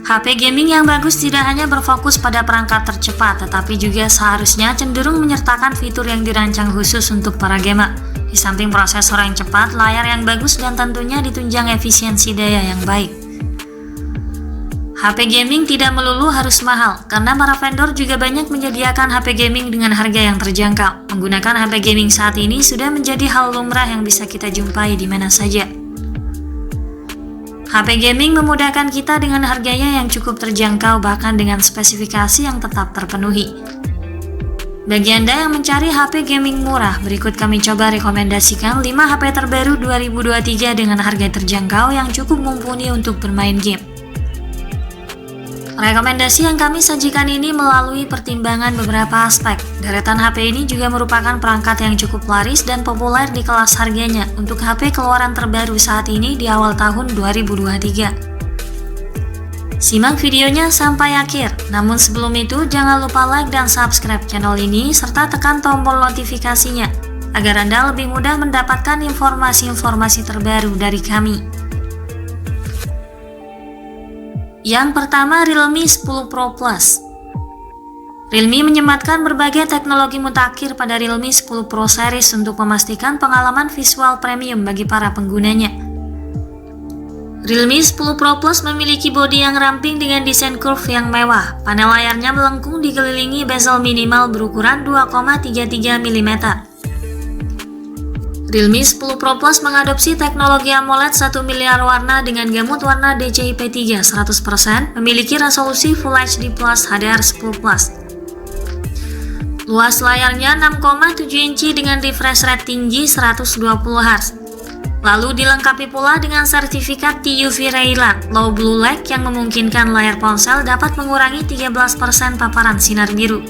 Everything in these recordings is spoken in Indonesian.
HP gaming yang bagus tidak hanya berfokus pada perangkat tercepat, tetapi juga seharusnya cenderung menyertakan fitur yang dirancang khusus untuk para gamer. Di samping prosesor yang cepat, layar yang bagus, dan tentunya ditunjang efisiensi daya yang baik. HP gaming tidak melulu harus mahal, karena para vendor juga banyak menyediakan HP gaming dengan harga yang terjangkau. Menggunakan HP gaming saat ini sudah menjadi hal lumrah yang bisa kita jumpai di mana saja. HP gaming memudahkan kita dengan harganya yang cukup terjangkau, bahkan dengan spesifikasi yang tetap terpenuhi. Bagi Anda yang mencari HP gaming murah, berikut kami coba rekomendasikan 5 HP terbaru 2023 dengan harga terjangkau yang cukup mumpuni untuk bermain game. Rekomendasi yang kami sajikan ini melalui pertimbangan beberapa aspek. Deretan HP ini juga merupakan perangkat yang cukup laris dan populer di kelas harganya untuk HP keluaran terbaru saat ini di awal tahun 2023. Simak videonya sampai akhir. Namun sebelum itu, jangan lupa like dan subscribe channel ini serta tekan tombol notifikasinya agar Anda lebih mudah mendapatkan informasi-informasi terbaru dari kami. Yang pertama, Realme 10 Pro Plus. Realme menyematkan berbagai teknologi mutakhir pada Realme 10 Pro series untuk memastikan pengalaman visual premium bagi para penggunanya. Realme 10 Pro Plus memiliki bodi yang ramping dengan desain curve yang mewah. Panel layarnya melengkung dikelilingi bezel minimal berukuran 2,33 mm. Realme 10 Pro Plus mengadopsi teknologi AMOLED 1 miliar warna dengan gamut warna DCI-P3 100%, memiliki resolusi Full HD Plus HDR10+. Luas layarnya 6,7 inci dengan refresh rate tinggi 120 Hz. Lalu dilengkapi pula dengan sertifikat TUV Raylan Low Blue Light yang memungkinkan layar ponsel dapat mengurangi 13% paparan sinar biru.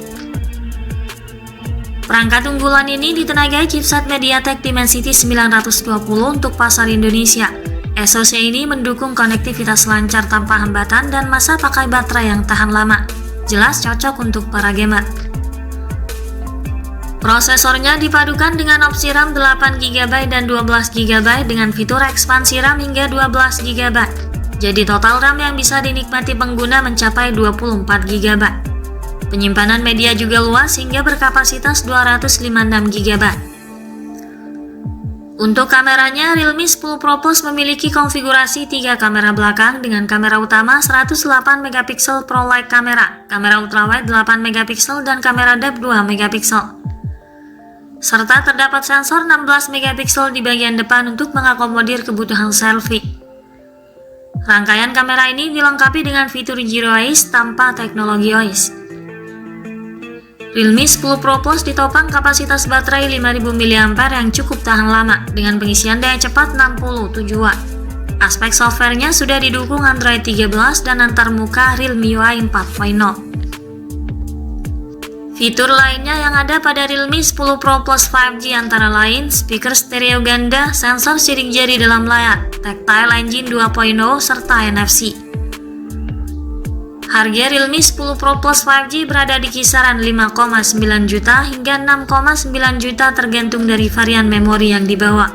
Perangkat unggulan ini ditenagai chipset MediaTek Dimensity 920 untuk pasar Indonesia. SoC ini mendukung konektivitas lancar tanpa hambatan dan masa pakai baterai yang tahan lama. Jelas cocok untuk para gamer. Prosesornya dipadukan dengan opsi RAM 8GB dan 12GB dengan fitur ekspansi RAM hingga 12GB. Jadi total RAM yang bisa dinikmati pengguna mencapai 24GB. Penyimpanan media juga luas hingga berkapasitas 256GB. Untuk kameranya, Realme 10 Pro Plus memiliki konfigurasi 3 kamera belakang dengan kamera utama 108MP Pro Light kamera, kamera ultrawide 8MP dan kamera depth 2MP. Serta terdapat sensor 16MP di bagian depan untuk mengakomodir kebutuhan selfie. Rangkaian kamera ini dilengkapi dengan fitur Zero Eyes tanpa teknologi OIS. Realme 10 Pro Plus ditopang kapasitas baterai 5000 mAh yang cukup tahan lama dengan pengisian daya cepat 67 Watt. Aspek softwarenya sudah didukung Android 13 dan antarmuka Realme UI 4.0. Fitur lainnya yang ada pada Realme 10 Pro Plus 5G antara lain speaker stereo ganda, sensor sidik jari dalam layar, Tactile Engine 2.0, serta NFC. Harga Realme 10 Pro Plus 5G berada di kisaran 5,9 juta hingga 6,9 juta tergantung dari varian memori yang dibawa.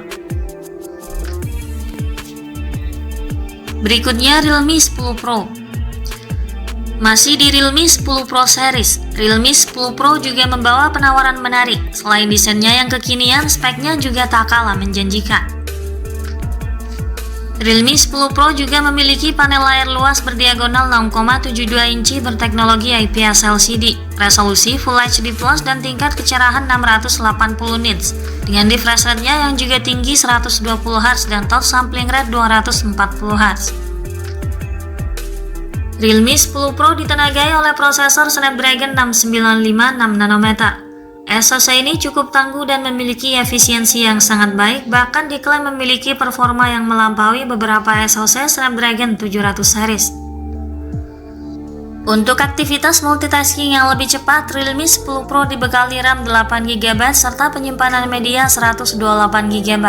Berikutnya Realme 10 Pro. Masih di Realme 10 Pro series, Realme 10 Pro juga membawa penawaran menarik. Selain desainnya yang kekinian, speknya juga tak kalah menjanjikan. Realme 10 Pro juga memiliki panel layar luas berdiagonal 6,72 inci berteknologi IPS LCD, resolusi Full HD Plus dan tingkat kecerahan 680 nits, dengan refresh rate-nya yang juga tinggi 120 Hz dan touch sampling rate 240 Hz. Realme 10 Pro ditenagai oleh prosesor Snapdragon 695 6nm. SoC ini cukup tangguh dan memiliki efisiensi yang sangat baik, bahkan diklaim memiliki performa yang melampaui beberapa SoC Snapdragon 700 series. Untuk aktivitas multitasking yang lebih cepat, Realme 10 Pro dibekali RAM 8GB serta penyimpanan media 128GB.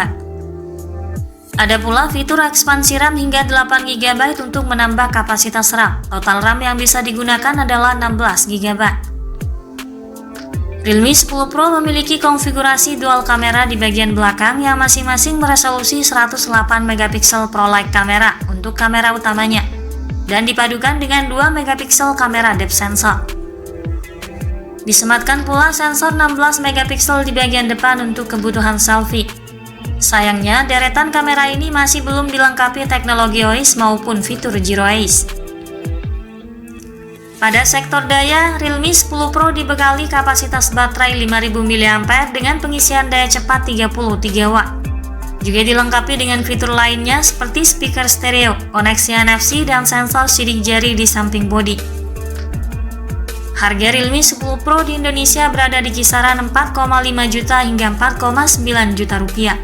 Ada pula fitur ekspansi RAM hingga 8GB untuk menambah kapasitas RAM. Total RAM yang bisa digunakan adalah 16GB. Realme 10 Pro memiliki konfigurasi dual kamera di bagian belakang yang masing-masing beresolusi 108MP Pro Light kamera untuk kamera utamanya. dan dipadukan dengan 2 megapiksel kamera depth sensor. Disematkan pula sensor 16 megapiksel di bagian depan untuk kebutuhan selfie. Sayangnya, deretan kamera ini masih belum dilengkapi teknologi OIS maupun fitur Zero Eyes. Pada sektor daya, Realme 10 Pro dibekali kapasitas baterai 5000 mAh dengan pengisian daya cepat 33 watt. Juga dilengkapi dengan fitur lainnya seperti speaker stereo, koneksi NFC, dan sensor sidik jari di samping bodi. Harga Realme 10 Pro di Indonesia berada di kisaran 4,5 juta hingga 4,9 juta rupiah.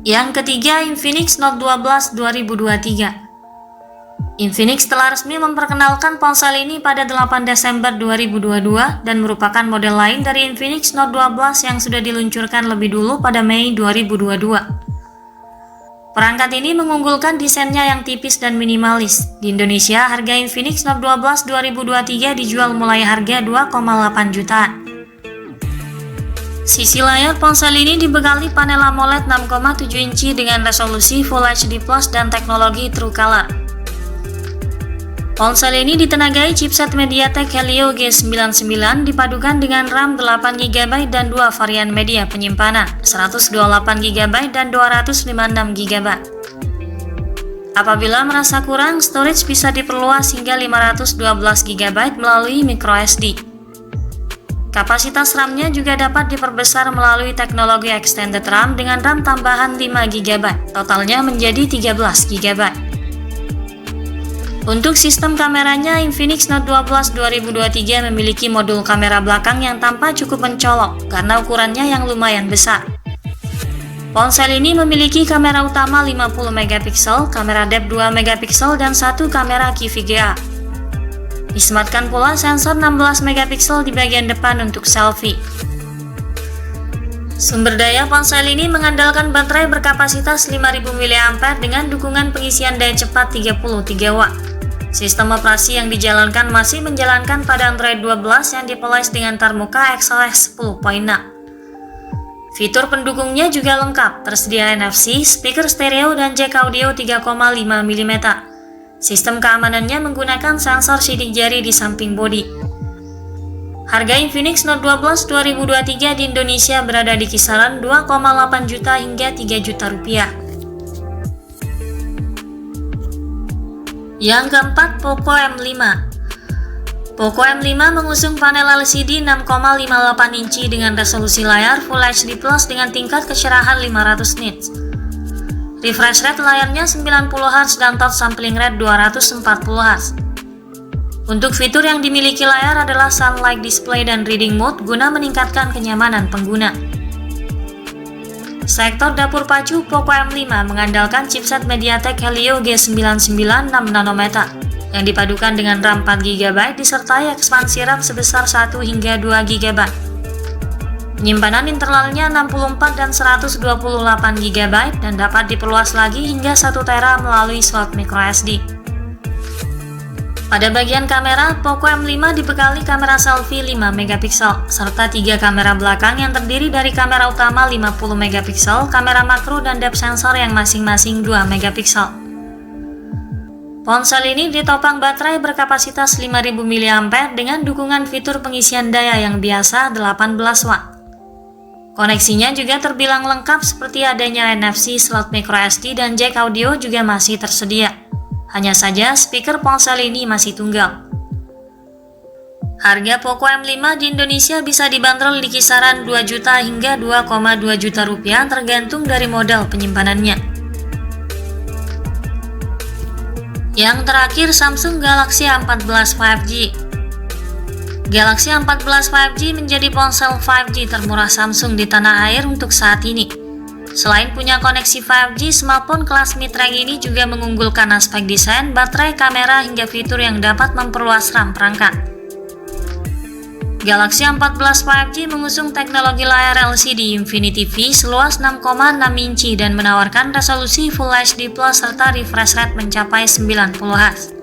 Yang ketiga, Infinix Note 12 2023. Infinix telah resmi memperkenalkan ponsel ini pada 8 Desember 2022 dan merupakan model lain dari Infinix Note 12 yang sudah diluncurkan lebih dulu pada Mei 2022. Perangkat ini mengunggulkan desainnya yang tipis dan minimalis. Di Indonesia, harga Infinix Note 12 2023 dijual mulai harga 2,8 jutaan. Sisi layar ponsel ini dibekali panel AMOLED 6,7 inci dengan resolusi Full HD Plus dan teknologi True Color. Ponsel ini ditenagai chipset MediaTek Helio G99 dipadukan dengan RAM 8GB dan 2 varian media penyimpanan, 128GB dan 256GB. Apabila merasa kurang, storage bisa diperluas hingga 512GB melalui microSD. Kapasitas RAM-nya juga dapat diperbesar melalui teknologi extended RAM dengan RAM tambahan 5GB, totalnya menjadi 13GB. Untuk sistem kameranya, Infinix Note 12 2023 memiliki modul kamera belakang yang tampak cukup mencolok karena ukurannya yang lumayan besar. Ponsel ini memiliki kamera utama 50 megapiksel, kamera depth 2 megapiksel, dan 1 kamera QVGA. Disematkan pula sensor 16 megapiksel di bagian depan untuk selfie. Sumber daya ponsel ini mengandalkan baterai berkapasitas 5000 mAh dengan dukungan pengisian daya cepat 33 watt. Sistem operasi yang dijalankan masih menjalankan pada Android 12 yang dipoles dengan Tarmuka XOS 10.6. Fitur pendukungnya juga lengkap, tersedia NFC, speaker stereo, dan jack audio 3,5 mm. Sistem keamanannya menggunakan sensor sidik jari di samping bodi. Harga Infinix Note 12 2023 di Indonesia berada di kisaran 2,8 juta hingga 3 juta rupiah. Yang keempat, Poco M5. Poco M5 mengusung panel LCD 6,58 inci dengan resolusi layar Full HD Plus dengan tingkat kecerahan 500 nits. Refresh rate layarnya 90Hz dan touch sampling rate 240Hz. Untuk fitur yang dimiliki layar adalah Sunlight Display dan Reading Mode guna meningkatkan kenyamanan pengguna. Sektor dapur pacu, Poco M5 mengandalkan chipset MediaTek Helio G99 6nm yang dipadukan dengan RAM 4GB disertai ekspansi RAM sebesar 1 hingga 2GB. Penyimpanan internalnya 64 dan 128GB dan dapat diperluas lagi hingga 1 tera melalui slot microSD. Pada bagian kamera, Poco M5 dibekali kamera selfie 5 megapiksel serta 3 kamera belakang yang terdiri dari kamera utama 50 megapiksel, kamera makro, dan depth sensor yang masing-masing 2 megapiksel. Ponsel ini ditopang baterai berkapasitas 5000 mAh dengan dukungan fitur pengisian daya yang biasa 18 watt. Koneksinya juga terbilang lengkap seperti adanya NFC, slot microSD, dan jack audio juga masih tersedia. Hanya saja speaker ponsel ini masih tunggal. Harga Poco M5 di Indonesia bisa dibanderol di kisaran 2 juta hingga 2,2 juta rupiah tergantung dari model penyimpanannya. Yang terakhir, Samsung Galaxy A14 5G. Galaxy A14 5G menjadi ponsel 5G termurah Samsung di tanah air untuk saat ini. Selain punya koneksi 5G, smartphone kelas mid-range ini juga mengunggulkan aspek desain, baterai, kamera, hingga fitur yang dapat memperluas RAM perangkat. Galaxy A14 5G mengusung teknologi layar LCD Infinity V seluas 6,6 inci dan menawarkan resolusi Full HD Plus serta refresh rate mencapai 90Hz.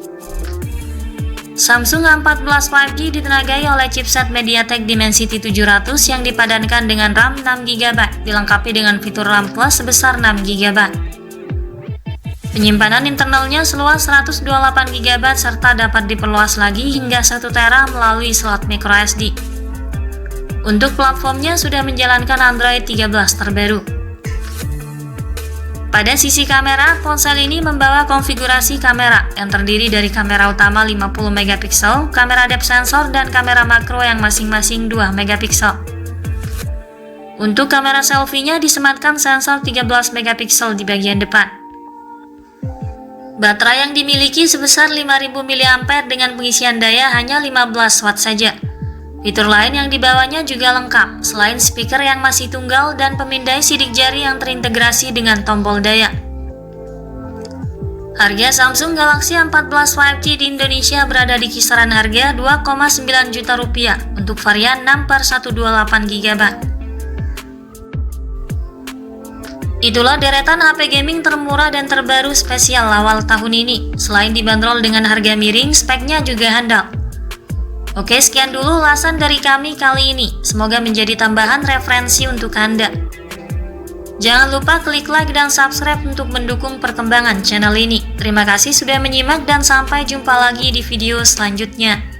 Samsung A14 5G ditenagai oleh chipset MediaTek Dimensity 700 yang dipadankan dengan RAM 6GB, dilengkapi dengan fitur RAM Plus sebesar 6GB. Penyimpanan internalnya seluas 128 GB serta dapat diperluas lagi hingga 1 TB melalui slot microSD. Untuk platformnya sudah menjalankan Android 13 terbaru. Pada sisi kamera, ponsel ini membawa konfigurasi kamera yang terdiri dari kamera utama 50 MP, kamera depth sensor, dan kamera makro yang masing-masing 2 MP. Untuk kamera selfie-nya disematkan sensor 13 MP di bagian depan. Baterai yang dimiliki sebesar 5000 mAh dengan pengisian daya hanya 15 Watt saja. Fitur lain yang dibawanya juga lengkap, selain speaker yang masih tunggal dan pemindai sidik jari yang terintegrasi dengan tombol daya. Harga Samsung Galaxy A14 5G di Indonesia berada di kisaran harga 2,9 juta rupiah untuk varian 6/128 GB. Itulah deretan HP gaming termurah dan terbaru spesial awal tahun ini. Selain dibanderol dengan harga miring, speknya juga handal. Oke, sekian dulu ulasan dari kami kali ini. Semoga menjadi tambahan referensi untuk Anda. Jangan lupa klik like dan subscribe untuk mendukung perkembangan channel ini. Terima kasih sudah menyimak dan sampai jumpa lagi di video selanjutnya.